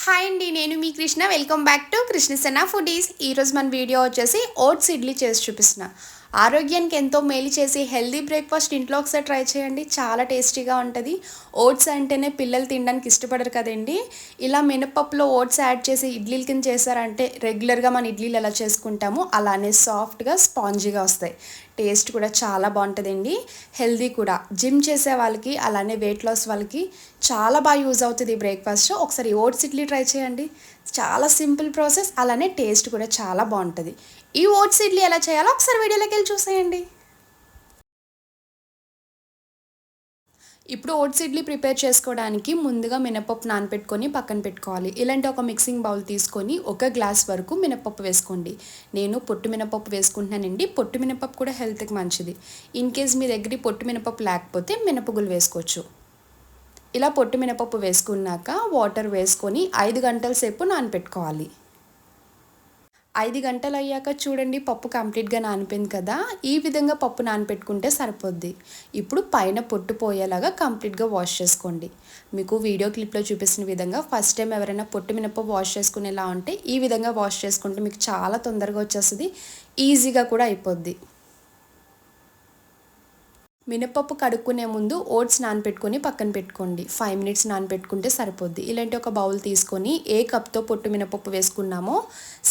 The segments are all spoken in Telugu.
హాయ్ అండి, నేను మీ Krishna. Welcome back to Krishnasena foodies. ఈరోజు మన వీడియో వచ్చేసి ఓట్స్ ఇడ్లీ చేసి చూపిస్తున్నా. ఆరోగ్యానికి ఎంతో మేలు చేసి హెల్దీ బ్రేక్ఫాస్ట్ ఇంట్లో ఒకసారి ట్రై చేయండి. చాలా టేస్టీగా ఉంటుంది. ఓట్స్ అంటేనే పిల్లలు తినడానికి ఇష్టపడరు కదండి. ఇలా మినపప్పులో ఓట్స్ యాడ్ చేసి ఇడ్లీల కింద చేశారంటే రెగ్యులర్గా మన ఇడ్లీలు ఎలా చేసుకుంటామో అలానే సాఫ్ట్గా స్పాంజీగా వస్తాయి. టేస్ట్ కూడా చాలా బాగుంటుందండి. హెల్దీ కూడా. జిమ్ చేసే వాళ్ళకి అలానే వెయిట్ లాస్ వాళ్ళకి చాలా బాగా యూజ్ అవుతుంది ఈ బ్రేక్ఫాస్ట్. ఒకసారి ఓట్స్ ఇడ్లీ ట్రై చేయండి. చాలా సింపుల్ ప్రాసెస్, అలానే టేస్ట్ కూడా చాలా బాగుంటుంది. ఈ ఓట్స్ ఇడ్లీ ఎలా చేయాలో ఒకసారి వీడియోలోకి వెళ్ళి చూసేయండి. ఇప్పుడు ఓట్స్ ఇడ్లీ ప్రిపేర్ చేసుకోవడానికి ముందుగా మినపప్పు నానపెట్టుకొని పక్కన పెట్టుకోవాలి. ఇలాంటి ఒక మిక్సింగ్ బౌల్ తీసుకొని 1 గ్లాస్ వరకు మినపప్పు వేసుకోండి. నేను పొట్టు మినపప్పు వేసుకుంటున్నానండి. పొట్టు మినపప్పు కూడా హెల్త్కి మంచిది. ఇన్ కేస్ మీ దగ్గర పొట్టు మినపప్పు లేకపోతే మినపగుళ్ళు వేసుకోవచ్చు. ఇలా పొట్టు మినపప్పు వేసుకున్నాక వాటర్ వేసుకొని 5 గంటల సేపు నానపెట్టుకోవాలి. 5 గంటలు అయ్యాక చూడండి, పప్పు కంప్లీట్గా నానిపోయింది కదా. ఈ విధంగా పప్పు నానపెట్టుకుంటే సరిపోద్ది. ఇప్పుడు పైన పొట్టు పోయేలాగా కంప్లీట్గా వాష్ చేసుకోండి. మీకు వీడియో క్లిప్లో చూపిస్తున్న విధంగా ఫస్ట్ టైం ఎవరైనా పొట్టు మినపప్పు వాష్ చేసుకునేలా ఉంటే ఈ విధంగా వాష్ చేసుకుంటే మీకు చాలా తొందరగా వచ్చేస్తుంది. ఈజీగా కూడా అయిపోద్ది. మినపప్పు కడుక్కునే ముందు ఓట్స్ నానపెట్టుకొని పక్కన పెట్టుకోండి. 5 మినిట్స్ నానపెట్టుకుంటే సరిపోద్ది. ఇలాంటి ఒక బౌల్ తీసుకొని ఏ కప్తో పొట్టు మినపప్పు వేసుకున్నామో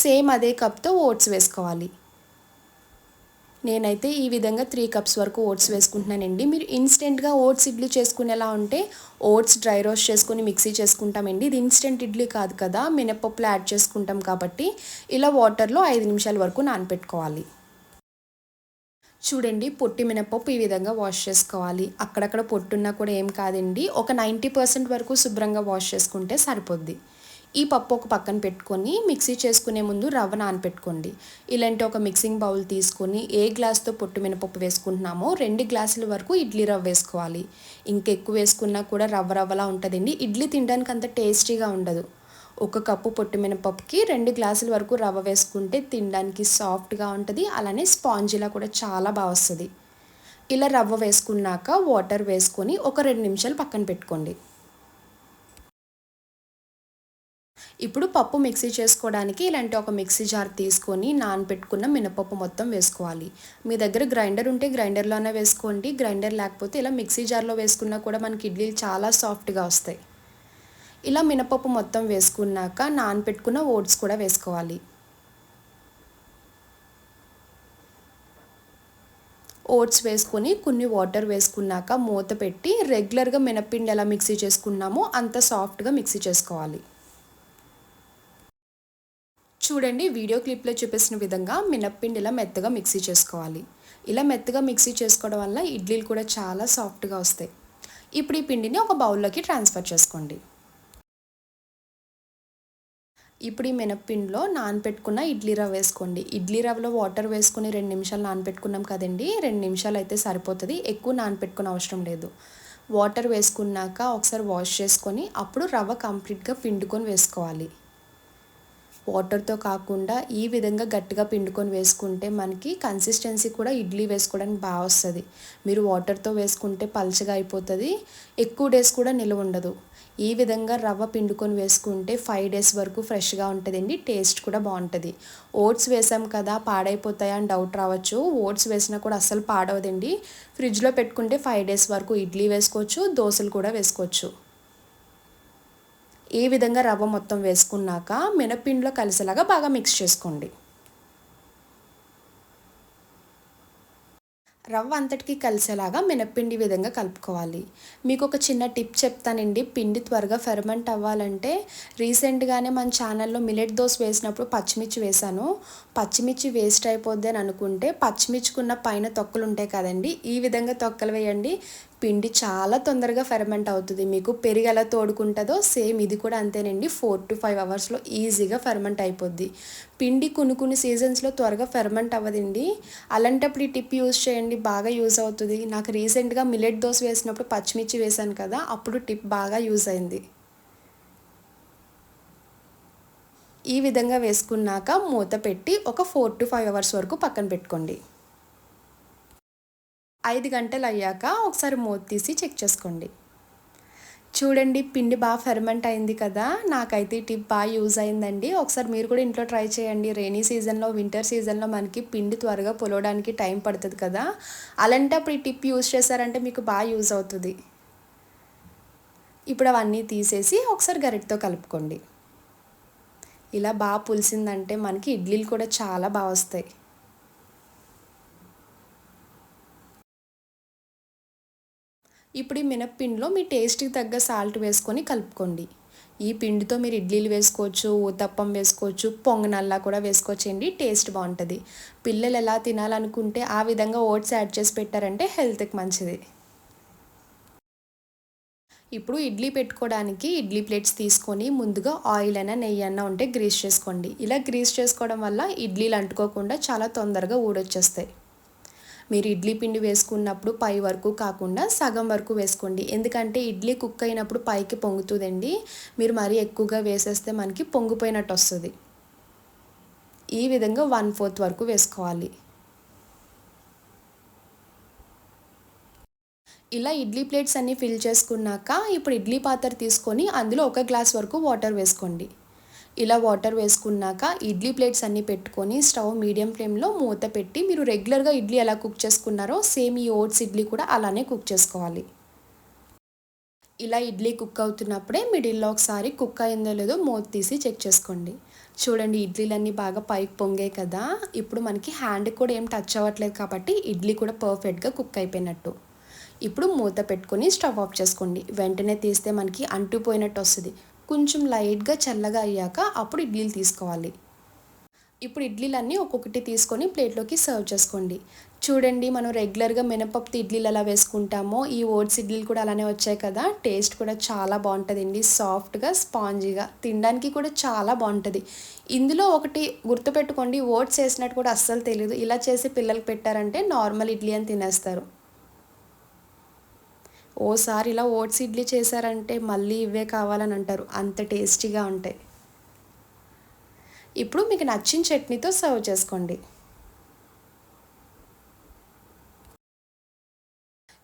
సేమ్ అదే కప్తో ఓట్స్ వేసుకోవాలి. నేనైతే ఈ విధంగా 3 కప్స్ వరకు ఓట్స్ వేసుకుంటున్నానండి. మీరు ఇన్స్టెంట్గా ఓట్స్ ఇడ్లీ చేసుకునేలా ఉంటే ఓట్స్ డ్రై రోస్ట్ చేసుకొని మిక్సీ చేసుకుంటామండి. ఇది ఇన్స్టెంట్ ఇడ్లీ కాదు కదా, మినపప్పులో యాడ్ చేసుకుంటాం కాబట్టి ఇలా వాటర్లో 5 నిమిషాల వరకు నానపెట్టుకోవాలి. చూడండి, పొట్టి మినపప్పు ఈ విధంగా వాష్ చేసుకోవాలి. అక్కడక్కడ పొట్టున్నా కూడా ఏం కాదండి. ఒక 90% వరకు శుభ్రంగా వాష్ చేసుకుంటే సరిపోద్ది. ఈ పప్పు ఒక పక్కన పెట్టుకొని మిక్సీ చేసుకునే ముందు రవ్వ నానపెట్టుకోండి. ఇలాంటి ఒక మిక్సింగ్ బౌల్ తీసుకొని ఏ గ్లాస్తో పొట్టు మినపప్పు వేసుకుంటున్నామో 2 గ్లాసుల వరకు ఇడ్లీ రవ్వ వేసుకోవాలి. ఇంకెక్కువ వేసుకున్నా కూడా రవ్వ రవ్వలా ఉంటుందండి. ఇడ్లీ తినడానికి అంత టేస్టీగా ఉండదు. 1 కప్పు పొట్టు మినపప్పుకి 2 గ్లాసుల వరకు రవ్వ వేసుకుంటే తినడానికి సాఫ్ట్గా ఉంటుంది. అలానే స్పాంజీలా కూడా చాలా బాగా వస్తుంది. ఇలా రవ్వ వేసుకున్నాక వాటర్ వేసుకొని ఒక 2 నిమిషాలు పక్కన పెట్టుకోండి. ఇప్పుడు పప్పు మిక్సీ చేసుకోవడానికి ఇలాంటి ఒక మిక్సీ జార్ తీసుకొని నానబెట్టుకున్న మినపప్పు మొత్తం వేసుకోవాలి. మీ దగ్గర గ్రైండర్ ఉంటే గ్రైండర్లోనే వేసుకోండి. గ్రైండర్ లేకపోతే ఇలా మిక్సీ జార్లో వేసుకున్నా కూడా మనకి ఇడ్లీలు చాలా సాఫ్ట్గా వస్తాయి. ఇలా మినపప్పు మొత్తం వేసుకున్నాక నానపెట్టుకున్న ఓట్స్ కూడా వేసుకోవాలి. ఓట్స్ వేసుకొని కొన్ని వాటర్ వేసుకున్నాక మూత పెట్టి రెగ్యులర్గా మినప్పిండి ఎలా మిక్సీ చేసుకున్నామో అంత సాఫ్ట్గా మిక్సీ చేసుకోవాలి. చూడండి, వీడియో క్లిప్లో చూపిస్తున్న విధంగా మినప్పిండి ఇలా మెత్తగా మిక్సీ చేసుకోవాలి. ఇలా మెత్తగా మిక్సీ చేసుకోవడం వల్ల ఇడ్లీలు కూడా చాలా సాఫ్ట్గా వస్తాయి. ఇప్పుడు ఈ పిండిని ఒక బౌల్లోకి ట్రాన్స్ఫర్ చేసుకోండి. ఇప్పుడు ఈ మినప్పిండిలో నానపెట్టుకున్న ఇడ్లీ రవ్వ వేసుకోండి. ఇడ్లీ రవ్వలో వాటర్ వేసుకుని 2 నిమిషాలు నానపెట్టుకున్నాం కదండి. 2 నిమిషాలు అయితే సరిపోతుంది. ఎక్కువ నానపెట్టుకునే అవసరం లేదు. వాటర్ వేసుకున్నాక ఒకసారి వాష్ చేసుకొని అప్పుడు రవ్వ కంప్లీట్గా పిండుకొని వేసుకోవాలి. వాటర్తో కాకుండా ఈ విధంగా గట్టిగా పిండుకొని వేసుకుంటే మనకి కన్సిస్టెన్సీ కూడా ఇడ్లీ వేసుకోవడానికి బాగా వస్తుంది. మీరు వాటర్తో వేసుకుంటే పల్చగా అయిపోతుంది. ఎక్కువ డేస్ కూడా నిల్వ ఉండదు. ఈ విధంగా రవ్వ పిండుకొని వేసుకుంటే 5 డేస్ వరకు ఫ్రెష్గా ఉంటుందండి. టేస్ట్ కూడా బాగుంటుంది. ఓట్స్ వేసాం కదా, పాడైపోతాయా అని డౌట్ రావచ్చు. ఓట్స్ వేసినా కూడా అస్సలు పాడవదండి. ఫ్రిడ్జ్లో పెట్టుకుంటే 5 డేస్ వరకు ఇడ్లీ వేసుకోవచ్చు, దోశలు కూడా వేసుకోవచ్చు. ఈ విధంగా రవ్వ మొత్తం వేసుకున్నాక మినప్పిండిలో కలిసేలాగా బాగా మిక్స్ చేసుకోండి. రవ్వ అంతటికి కలిసేలాగా మినప్పిండి విధంగా కలుపుకోవాలి. మీకు ఒక చిన్న టిప్ చెప్తానండి. పిండి త్వరగా ఫెర్మెంట్ అవ్వాలంటే రీసెంట్గానే మన ఛానల్లో మిలెట్ దోశ వేసినప్పుడు పచ్చిమిర్చి వేసాను. పచ్చిమిర్చి వేస్ట్ అయిపోద్ది అని అనుకుంటే పచ్చిమిర్చికున్న పైన తొక్కలు ఉంటాయి కదండి, ఈ విధంగా తొక్కలు వేయండి. పిండి చాలా తొందరగా ఫెర్మెంట్ అవుతుంది. మీకు పెరుగు ఎలా తోడుకుంటుందో సేమ్ ఇది కూడా అంతేనండి. 4 to 5 అవర్స్లో ఈజీగా ఫెర్మెంట్ అయిపోద్ది. పిండి కొన్ని సీజన్స్లో త్వరగా ఫెర్మెంట్ అవ్వదండి. అలాంటప్పుడు ఈ టిప్ యూజ్ చేయండి, బాగా యూజ్ అవుతుంది. నాకు రీసెంట్గా మిలెట్ దోశ వేసినప్పుడు పచ్చిమిర్చి వేసాను కదా, అప్పుడు టిప్ బాగా యూజ్ అయింది. ఈ విధంగా వేసుకున్నాక మూత పెట్టి ఒక 4 to 5 అవర్స్ వరకు పక్కన పెట్టుకోండి. 5 గంటలు అయ్యాక ఒకసారి మూత తీసి చెక్ చేసుకోండి. చూడండి పిండి బాగా ఫెర్మెంట్ అయింది కదా! నాకైతే ఈ టిప్ బాగా యూజ్ అయిందండి. ఒకసారి మీరు కూడా ఇంట్లో ట్రై చేయండి. రెయినీ సీజన్‌లో, వింటర్ సీజన్‌లో మనకి పిండి త్వరగా పులవడానికి టైం పడతది కదా! అలాంటప్పుడు ఈ టిప్ యూజ్ చేశారంటే మీకు బాగా యూజ్ అవుతది. ఇప్పుడు అవన్నీ తీసేసి ఒకసారి గరిటెతో కలుపుకోండి. ఇలా బాగా పులిసిందంటే మనకి ఇడ్లీలు కూడా చాలా బాగా వస్తాయి. ఇప్పుడు ఈ మినపపిండిలో మీ టేస్ట్‌కి తగ్గ సాల్ట్ వేసుకొని కలుపుకోండి. ఈ పిండితో మీరు ఇడ్లీలు వేసుకోవచ్చు, ఊతప్పం వేసుకోవచ్చు, పొంగనాల్లా కూడా వేసుకోవచ్చండి. టేస్ట్ బావుంటది. పిల్లలు ఎలా తినాలనుకుంటే ఆ విధంగా ఓట్స్ యాడ్ చేసి పెట్టారంటే హెల్త్‌కి మంచిది. ఇప్పుడు ఇడ్లీ పెట్టుకోవడానికి ఇడ్లీ ప్లేట్స్ తీసుకొని ముందుగా ఆయిల్ అయినా నెయ్యి అన్నా ఉంటే గ్రీస్ చేసుకోండి. ఇలా గ్రీస్ చేసుకోవడం వల్ల ఇడ్లీలు అంటుకోకుండా చాలా తొందరగా ఊడొచ్చేస్తాయి. మీరు ఇడ్లీ పిండి వేసుకున్నప్పుడు పై వరకు కాకుండా సగం వరకు వేసుకోండి. ఎందుకంటే ఇడ్లీ కుక్ అయినప్పుడు పైకి పొంగుతుందండి. మీరు మరీ ఎక్కువగా వేసేస్తే మనకి పొంగిపోయినట్టు వస్తుంది. ఈ విధంగా 1/4 వరకు వేసుకోవాలి. ఇలా ఇడ్లీ ప్లేట్స్ అన్నీ ఫిల్ చేసుకున్నాక ఇప్పుడు ఇడ్లీ పాత్ర తీసుకొని అందులో 1 గ్లాస్ వరకు వాటర్ వేసుకోండి. ఇలా వాటర్ వేసుకున్నాక ఇడ్లీ ప్లేట్స్ అన్నీ పెట్టుకొని స్టవ్ మీడియం ఫ్లేమ్‌లో మూత పెట్టి మీరు రెగ్యులర్‌గా ఇడ్లీ ఎలా కుక్ చేసుకున్నారో సేమ్ ఈ ఓట్స్ ఇడ్లీ కూడా అలానే కుక్ చేసుకోవాలి. ఇలా ఇడ్లీ కుక్ అవుతున్నప్పుడే మిడిల్‌లో ఒకసారి కుక్ అయిందో లేదో మూత తీసి చెక్ చేసుకోండి. చూడండి ఇడ్లీలన్నీ బాగా పైకి పొంగాయి కదా! ఇప్పుడు మనకి హ్యాండ్‌కి కూడా ఏం టచ్ అవ్వట్లేదు కాబట్టి ఇడ్లీ కూడా పర్ఫెక్ట్‌గా కుక్ అయిపోయినట్టు. ఇప్పుడు మూత పెట్టుకొని స్టవ్ ఆఫ్ చేసుకోండి. వెంటనే తీస్తే మనకి అంటుపోయినట్టు వస్తది. కొంచెం లైట్‌గా చల్లగా అయ్యాక అప్పుడు ఇడ్లీలు తీసుకోవాలి. ఇప్పుడు ఇడ్లీలన్నీ ఒక్కొక్కటి తీసుకొని ప్లేట్లోకి సర్వ్ చేసుకోండి. చూడండి మనం రెగ్యులర్‌గా మినపప్పుతో ఇడ్లీలు ఎలా వేసుకుంటామో ఈ ఓట్స్ ఇడ్లీలు కూడా అలానే వచ్చాయి కదా! టేస్ట్ కూడా చాలా బావుంటదండి. సాఫ్ట్‌గా, స్పాంజీగా తినడానికి కూడా చాలా బావుంటది. ఇందులో ఒకటి గుర్తుపెట్టుకోండి ఓట్స్ ఏసినట్టు కూడా అస్సలు తెలీదు. ఇలా చేసి పిల్లలకి పెట్టారంటే నార్మల్ ఇడ్లీ అని తినేస్తారు. ఓసారి ఇలా ఓట్స్ ఇడ్లీ చేశారంటే మళ్ళీ ఇవే కావాలని అంటారు. అంత టేస్టీగా ఉంటాయి. ఇప్పుడు మీకు నచ్చిన చట్నీతో సర్వ్ చేసుకోండి.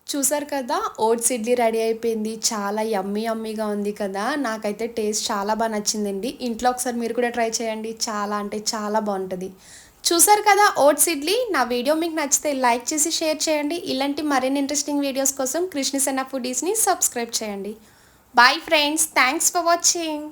చూసారు కదా! ఓట్స్ ఇడ్లీ రెడీ అయిపోయింది. చాలా యమ్మీగా ఉంది కదా! నాకైతే టేస్ట్ చాలా నచ్చిందండి. ఇంట్లో ఒకసారి మీరు కూడా ట్రై చేయండి. చాలా అంటే చాలా బావుంటది. చూసారు కదా ఓట్స్ ఇడ్లీ. నా వీడియో మీకు నచ్చితే లైక్ చేసి షేర్ చేయండి. ఇలాంటి మరిన్ని ఇంట్రెస్టింగ్ వీడియోస్ కోసం కృష్ణ సన్న ఫుడీస్‌ని సబ్స్క్రైబ్ చేయండి. Bye friends. Thanks for watching.